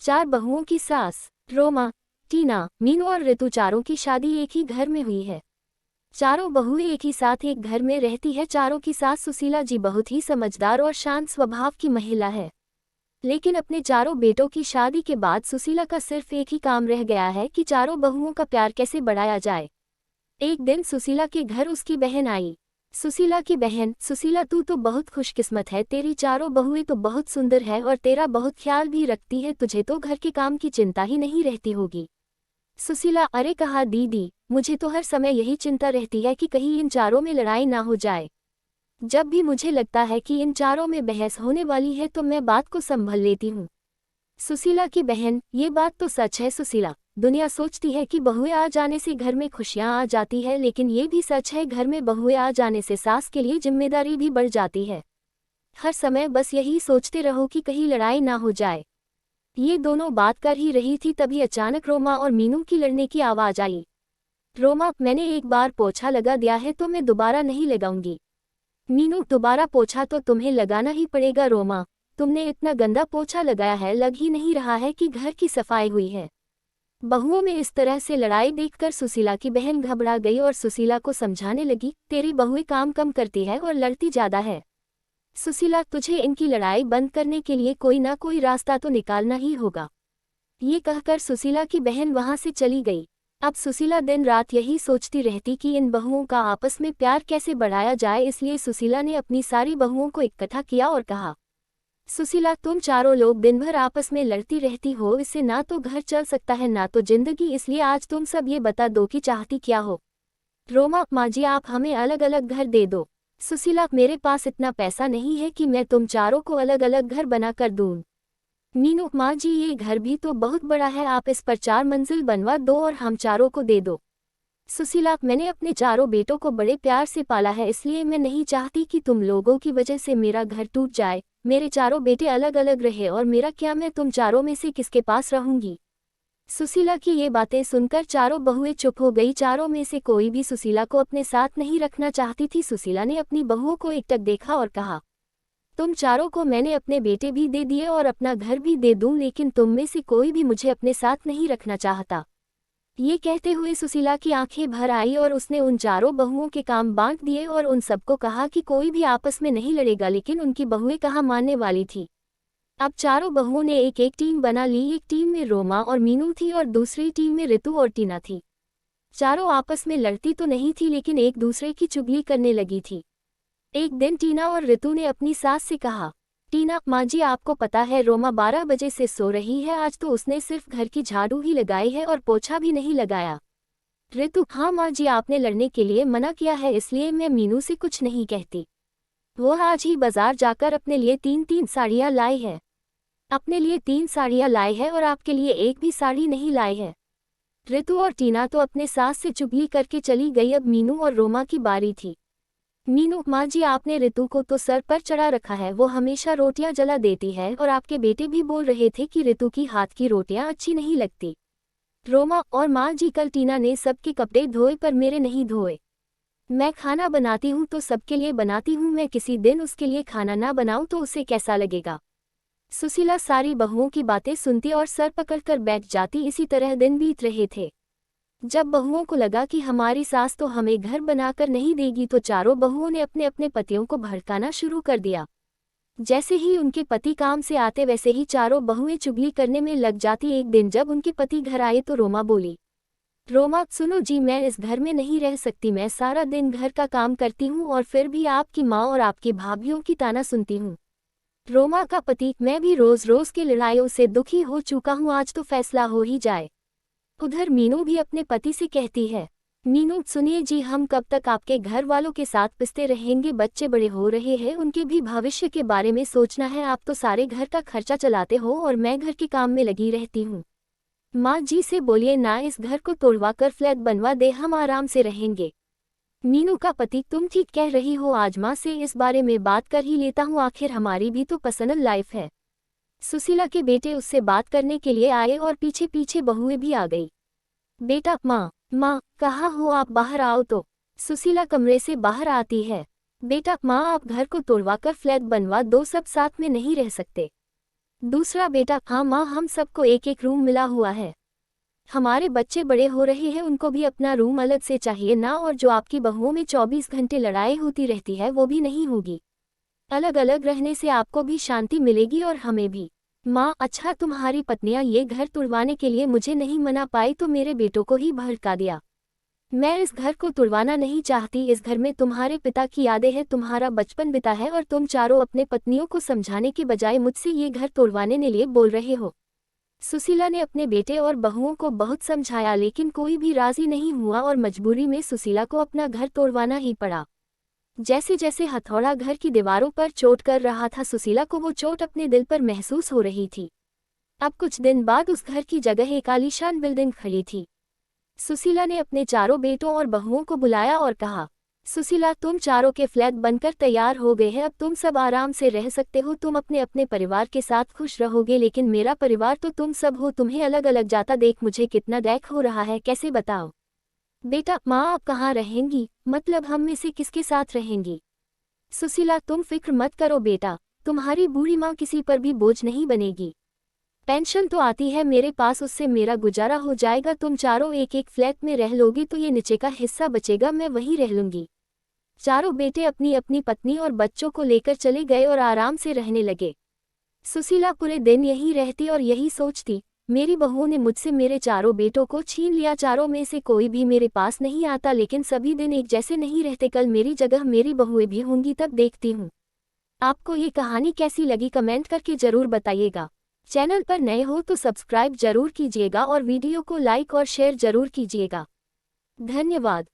चार बहुओं की सास। रोमा, टीना, मीनू और ऋतु चारों की शादी एक ही घर में हुई है। चारों बहुएं एक ही साथ एक घर में रहती है। चारों की सास सुशीला जी बहुत ही समझदार और शांत स्वभाव की महिला है। लेकिन अपने चारों बेटों की शादी के बाद सुशीला का सिर्फ एक ही काम रह गया है कि चारों बहुओं का प्यार कैसे बढ़ाया जाए। एक दिन सुशीला के घर उसकी बहन आई। सुशीला की बहन, सुशीला तू तो बहुत खुशकिस्मत है, तेरी चारों बहुएं तो बहुत सुंदर है और तेरा बहुत ख्याल भी रखती है, तुझे तो घर के काम की चिंता ही नहीं रहती होगी। सुशीला, अरे कहा दीदी, मुझे तो हर समय यही चिंता रहती है कि कहीं इन चारों में लड़ाई ना हो जाए। जब भी मुझे लगता है कि इन चारों में बहस होने वाली है तो मैं बात को संभल लेती हूँ। सुशीला की बहन, ये बात तो सच है सुशीला, दुनिया सोचती है कि बहुएं आ जाने से घर में खुशियां आ जाती है, लेकिन ये भी सच है घर में बहुएं आ जाने से सास के लिए जिम्मेदारी भी बढ़ जाती है। हर समय बस यही सोचते रहो कि कहीं लड़ाई ना हो जाए। ये दोनों बात कर ही रही थी तभी अचानक रोमा और मीनू की लड़ने की आवाज आई। रोमा, मैंने एक बार पोछा लगा दिया है तो मैं दोबारा नहीं लगाऊंगी। मीनू, दोबारा पोछा तो तुम्हें लगाना ही पड़ेगा। रोमा, तुमने इतना गंदा पोछा लगाया है, लग ही नहीं रहा है कि घर की सफाई हुई है। बहुओं में इस तरह से लड़ाई देखकर सुशीला की बहन घबरा गई और सुशीला को समझाने लगी, तेरी बहुएं काम कम करती है और लड़ती ज्यादा है। सुशीला, तुझे इनकी लड़ाई बंद करने के लिए कोई ना कोई रास्ता तो निकालना ही होगा। ये कहकर सुशीला की बहन वहां से चली गई। अब सुशीला दिन रात यही सोचती रहती कि इन बहुओं का आपस में प्यार कैसे बढ़ाया जाए, इसलिए सुशीला ने अपनी सारी बहुओं को इकट्ठा किया और कहा, सुशीला, तुम चारों लोग दिन भर आपस में लड़ती रहती हो, इससे ना तो घर चल सकता है ना तो जिंदगी, इसलिए आज तुम सब ये बता दो कि चाहती क्या हो। रोमा, माँ जी आप हमें अलग अलग घर दे दो। सुशीला, मेरे पास इतना पैसा नहीं है कि मैं तुम चारों को अलग अलग घर बना कर दूं। मीनू, माँ जी ये घर भी तो बहुत बड़ा है, आप इस पर 4 मंजिल बनवा दो और हम चारों को दे दो। सुशीला, मैंने अपने चारों बेटों को बड़े प्यार से पाला है, इसलिए मैं नहीं चाहती कि तुम लोगों की वजह से मेरा घर टूट जाए। मेरे चारों बेटे अलग अलग रहे और मेरा क्या, मैं तुम चारों में से किसके पास रहूंगी। सुशीला की ये बातें सुनकर चारों बहुएं चुप हो गई। चारों में से कोई भी सुशीला को अपने साथ नहीं रखना चाहती थी। सुशीला ने अपनी बहुओं को एकटक देखा और कहा, तुम चारों को मैंने अपने बेटे भी दे दिए और अपना घर भी दे दूं, लेकिन तुम में से कोई भी मुझे अपने साथ नहीं रखना चाहता। ये कहते हुए सुशीला की आंखें भर आई और उसने उन चारों बहुओं के काम बांट दिए और उन सबको कहा कि कोई भी आपस में नहीं लड़ेगा, लेकिन उनकी बहुएं कहाँ मानने वाली थी। अब चारों बहुओं ने एक एक टीम बना ली। एक टीम में रोमा और मीनू थी और दूसरी टीम में ऋतु और टीना थी। चारों आपस में लड़ती तो नहीं थी, लेकिन एक दूसरे की चुगली करने लगी थी। एक दिन टीना और ऋतु ने अपनी सास से कहा, टीना, माँ जी आपको पता है रोमा 12 बजे से सो रही है, आज तो उसने सिर्फ घर की झाड़ू ही लगाई है और पोछा भी नहीं लगाया। ऋतु, हाँ माँ जी, आपने लड़ने के लिए मना किया है, इसलिए मैं मीनू से कुछ नहीं कहती। वो आज ही बाजार जाकर अपने लिए 3-3 साड़ियाँ लाई है। अपने लिए 3 साड़ियाँ लाई है और आपके लिए एक भी साड़ी नहीं लाई है। ऋतु और टीना तो अपने सास से चुगली करके चली गई। अब मीनू और रोमा की बारी थी। मीनू, माँ जी आपने ऋतु को तो सर पर चढ़ा रखा है, वो हमेशा रोटियां जला देती है और आपके बेटे भी बोल रहे थे कि ऋतु की हाथ की रोटियां अच्छी नहीं लगती। रोमा, और माँ जी कल टीना ने सबके कपड़े धोए पर मेरे नहीं धोए। मैं खाना बनाती हूँ तो सबके लिए बनाती हूँ, मैं किसी दिन उसके लिए खाना ना बनाऊँ तो उसे कैसा लगेगा। सुशीला सारी बहुओं की बातें सुनती और सर पकड़कर बैठ जाती। इसी तरह दिन बीत रहे थे। जब बहुओं को लगा कि हमारी सास तो हमें घर बनाकर नहीं देगी, तो चारों बहुओं ने अपने अपने पतियों को भड़काना शुरू कर दिया। जैसे ही उनके पति काम से आते वैसे ही चारों बहुएं चुगली करने में लग जाती। एक दिन जब उनके पति घर आए तो रोमा बोली, रोमा सुनो जी, मैं इस घर में नहीं रह सकती, मैं सारा दिन घर का काम करती हूँ और फिर भी आपकी माँ और आपकी भाभियों की ताना सुनती हूँ। रोमा का पति, मैं भी रोज रोज की लड़ाइयों से दुखी हो चुका हूँ, आज तो फैसला हो ही जाए। उधर मीनू भी अपने पति से कहती है, मीनू सुनिए जी, हम कब तक आपके घर वालों के साथ पिसते रहेंगे, बच्चे बड़े हो रहे हैं, उनके भी भविष्य के बारे में सोचना है। आप तो सारे घर का खर्चा चलाते हो और मैं घर के काम में लगी रहती हूँ। माँ जी से बोलिए ना, इस घर को तोड़वा कर फ्लैट बनवा दे, हम आराम से रहेंगे। मीनू का पति, तुम ठीक कह रही हो, आज माँ से इस बारे में बात कर ही लेता हूँ, आखिर हमारी भी तो पर्सनल लाइफ है। सुशीला के बेटे उससे बात करने के लिए आए और पीछे पीछे बहुएं भी आ गई। बेटा, माँ कहाँ हो आप, बाहर आओ तो। सुशीला कमरे से बाहर आती है। बेटा, माँ आप घर को तोड़वाकर फ्लैट बनवा दो, सब साथ में नहीं रह सकते। दूसरा बेटा, हाँ माँ, हम सबको एक एक रूम मिला हुआ है। हमारे बच्चे बड़े हो रहे हैं, उनको भी अपना रूम अलग से चाहिए ना, और जो आपकी बहुओं में 24 घंटे लड़ाई होती रहती है वो भी नहीं होगी। अलग अलग रहने से आपको भी शांति मिलेगी और हमें भी। माँ, अच्छा तुम्हारी पत्नियां ये घर तुड़वाने के लिए मुझे नहीं मना पाई तो मेरे बेटों को ही भड़का दिया। मैं इस घर को तुड़वाना नहीं चाहती। इस घर में तुम्हारे पिता की यादें हैं, तुम्हारा बचपन बिता है, और तुम चारों अपने पत्नियों को समझाने के बजाय मुझसे ये घर तोड़वाने के लिए बोल रहे हो। सुशीला ने अपने बेटे और बहुओं को बहुत समझाया लेकिन कोई भी राजी नहीं हुआ और मजबूरी में सुशीला को अपना घर तोड़वाना ही पड़ा। जैसे जैसे हथौड़ा घर की दीवारों पर चोट कर रहा था, सुशीला को वो चोट अपने दिल पर महसूस हो रही थी। अब कुछ दिन बाद उस घर की जगह एक आलीशान बिल्डिंग खड़ी थी। सुशीला ने अपने चारों बेटों और बहुओं को बुलाया और कहा, सुशीला, तुम चारों के फ्लैट बनकर तैयार हो गए हैं, अब तुम सब आराम से रह सकते हो। तुम अपने अपने परिवार के साथ खुश रहोगे, लेकिन मेरा परिवार तो तुम सब हो, तुम्हें अलग अलग जाता देख मुझे कितना दुख हो रहा है, कैसे बताओ। बेटा, माँ आप कहाँ रहेंगी, मतलब हम में से किसके साथ रहेंगी। सुशीला, तुम फिक्र मत करो बेटा, तुम्हारी बूढ़ी माँ किसी पर भी बोझ नहीं बनेगी। पेंशन तो आती है मेरे पास, उससे मेरा गुजारा हो जाएगा। तुम चारों एक एक फ्लैट में रह लोगी तो ये नीचे का हिस्सा बचेगा, मैं वहीं रह लूंगी। चारों बेटे अपनी अपनी पत्नी और बच्चों को लेकर चले गए और आराम से रहने लगे। सुशीला पूरे दिन यहीं रहती और यही सोचती, मेरी बहुओं ने मुझसे मेरे चारों बेटों को छीन लिया, चारों में से कोई भी मेरे पास नहीं आता, लेकिन सभी दिन एक जैसे नहीं रहते। कल मेरी जगह मेरी बहुएं भी होंगी, तब देखती हूँ। आपको ये कहानी कैसी लगी कमेंट करके जरूर बताइएगा। चैनल पर नए हो तो सब्सक्राइब जरूर कीजिएगा और वीडियो को लाइक और शेयर जरूर कीजिएगा। धन्यवाद।